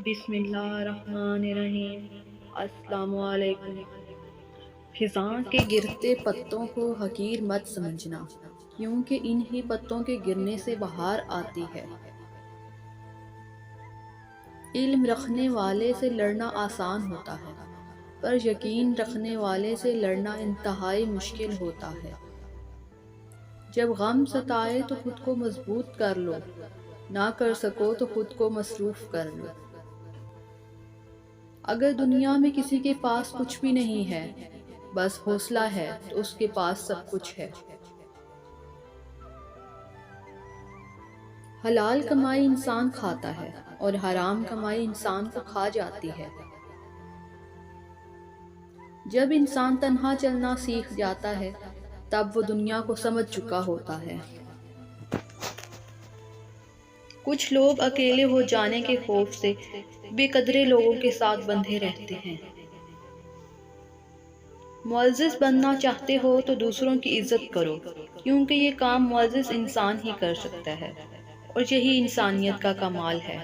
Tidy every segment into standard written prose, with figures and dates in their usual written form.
بسم اللہ الرحمن الرحیم۔ السلام علیکم۔ خزاں کے گرتے پتوں کو حقیر مت سمجھنا، کیونکہ انہی پتوں کے گرنے سے بہار آتی ہے۔ علم رکھنے والے سے لڑنا آسان ہوتا ہے، پر یقین رکھنے والے سے لڑنا انتہائی مشکل ہوتا ہے۔ جب غم ستائے تو خود کو مضبوط کر لو، نہ کر سکو تو خود کو مصروف کر لو۔ اگر دنیا میں کسی کے پاس کچھ بھی نہیں ہے، بس حوصلہ ہے، تو اس کے پاس سب کچھ ہے۔ حلال کمائی انسان کھاتا ہے اور حرام کمائی انسان کو کھا جاتی ہے۔ جب انسان تنہا چلنا سیکھ جاتا ہے، تب وہ دنیا کو سمجھ چکا ہوتا ہے۔ کچھ لوگ اکیلے ہو جانے کے خوف سے بے قدرے لوگوں کے ساتھ بندھے رہتے ہیں۔ معزز بننا چاہتے ہو تو دوسروں کی عزت کرو، کیونکہ یہ کام معزز انسان ہی کر سکتا ہے، اور یہی انسانیت کا کمال ہے۔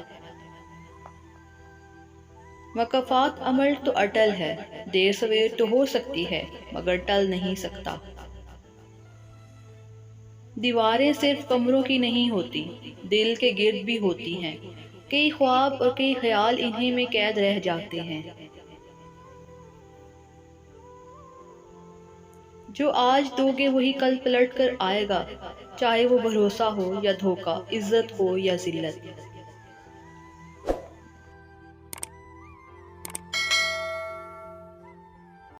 مکافات عمل تو اٹل ہے، دیر سویر تو ہو سکتی ہے، مگر ٹل نہیں سکتا۔ دیواریں صرف کمروں کی نہیں ہوتی، دل کے گرد بھی ہوتی ہیں۔ کئی خواب اور کئی خیال انہی میں قید رہ جاتے ہیں۔ جو آج دو گے وہی کل پلٹ کر آئے گا، چاہے وہ بھروسہ ہو یا دھوکہ، عزت ہو یا ذلت۔